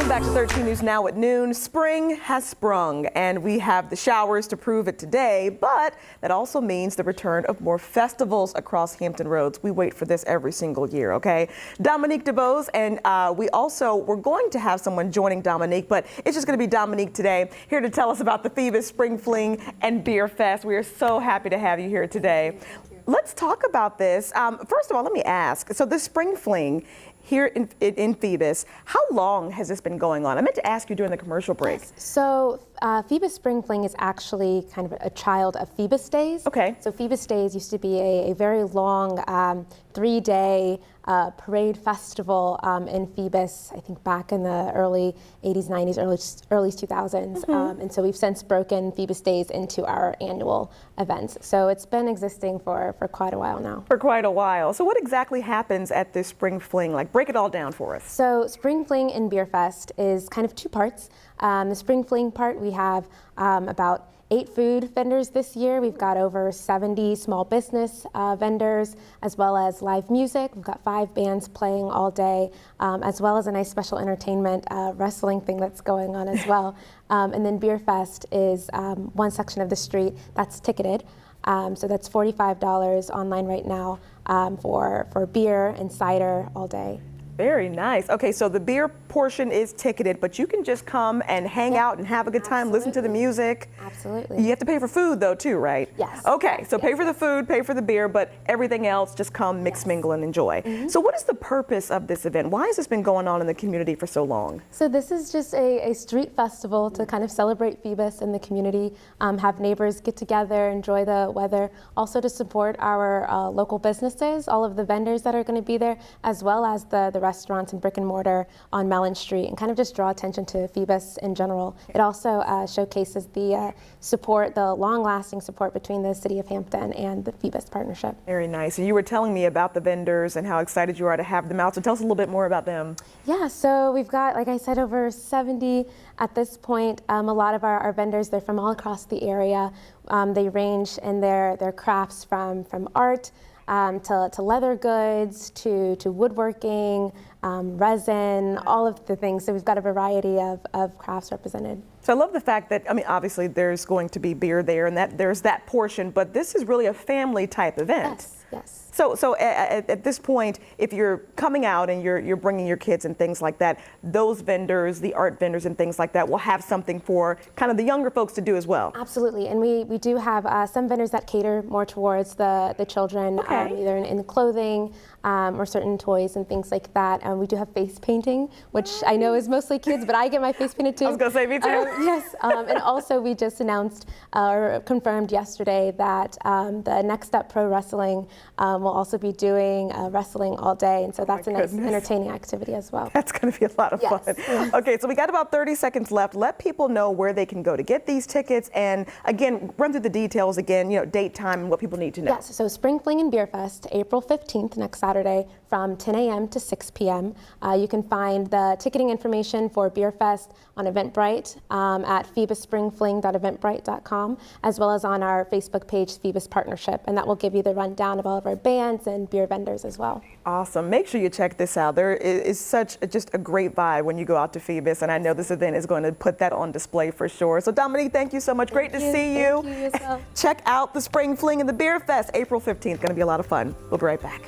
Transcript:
Welcome back to 13 News Now at noon. Spring has sprung, and we have the showers to prove it today, but that also means the return of more festivals across Hampton Roads. We wait for this every single year, okay? Dominique Debose, and we're going to have someone joining Dominique, but it's just going to be Dominique today, here to tell us about the Phoebus Spring Fling and Beer Fest. We are so happy to have you here today. Let's talk about this. First of all, let me ask, so the Spring Fling here in Phoebus, how long has this been going on? I meant to ask you during the commercial break. Yes. So Phoebus Spring Fling is actually kind of a child of Phoebus Days. Okay. So Phoebus Days used to be a very long 3-day parade festival in Phoebus, I think back in the early 80s, 90s, early 2000s. And so we've since broken Phoebus Days into our annual events. So it's been existing for quite a while now. For quite a while. So what exactly happens at this Spring Fling? Like, break it all down for us. So Spring Fling and Beer Fest is kind of two parts. The Spring Fling part, we have about 8 food vendors this year. We've got over 70 small business vendors, as well as live music. We've got 5 bands playing all day, as well as a nice special entertainment wrestling thing that's going on as well. And then Beer Fest is one section of the street that's ticketed. So that's $45 online right now for beer and cider all day. Very nice. Okay, so the beer portion is ticketed, but you can just come and hang out and have a good time, listen to the music. Absolutely. You have to pay for food though too, right? Yes. Okay, so pay for the food, pay for the beer, but everything else, just come, mix, mingle, and enjoy. So what is the purpose of this event? Why has this been going on in the community for so long? So this is just a street festival to kind of celebrate Phoebus and the community, have neighbors get together, enjoy the weather, also to support our local businesses, all of the vendors that are going to be there, as well as the restaurants and brick and mortar on Mellon Street, and kind of just draw attention to Phoebus in general. It also showcases the support, the long-lasting support between the City of Hampton and the Phoebus partnership. Very nice. And you were telling me about the vendors and how excited you are to have them out. So tell us a little bit more about them. Yeah, so we've got, like I said, over 70 at this point. A lot of our vendors, they're from all across the area. They range in their crafts from art, to leather goods, to woodworking, resin, all of the things. So we've got a variety of crafts represented. So I love the fact that, I mean, obviously there's going to be beer there and that there's that portion, but this is really a family type event. Yes, yes. So at this point, if you're coming out and you're bringing your kids and things like that, those vendors, the art vendors and things like that, will have something for kind of the younger folks to do as well. Absolutely, and we do have some vendors that cater more towards the children, either in clothing or certain toys and things like that. We do have face painting, which I know is mostly kids, but I get my face painted too. I was going to say, me too. Yes, and also we just announced or confirmed yesterday that the Next Up Pro Wrestling will also be doing wrestling all day, and so that's a nice entertaining activity as well. That's going to be a lot of fun. Yes. Okay, so we got about 30 seconds left. Let people know where they can go to get these tickets, and again, run through the details again, you know, date, time, and what people need to know. Yes, so Spring Fling and Beer Fest, April 15th, next Saturday, from 10 a.m. to 6 p.m. You can find the ticketing information for Beer Fest on Eventbrite at phoebusspringfling.eventbrite.com, as well as on our Facebook page, Phoebus Partnership, and that will give you the rundown of all of our bands and beer vendors as well. Awesome. Make sure you check this out. There is just a great vibe when you go out to Phoebus, and I know this event is going to put that on display for sure. So Dominique, thank you so much. Great to see you. Thank you as well. Check out the Spring Fling and the Beer Fest, April 15th. Going to be a lot of fun. We'll be right back.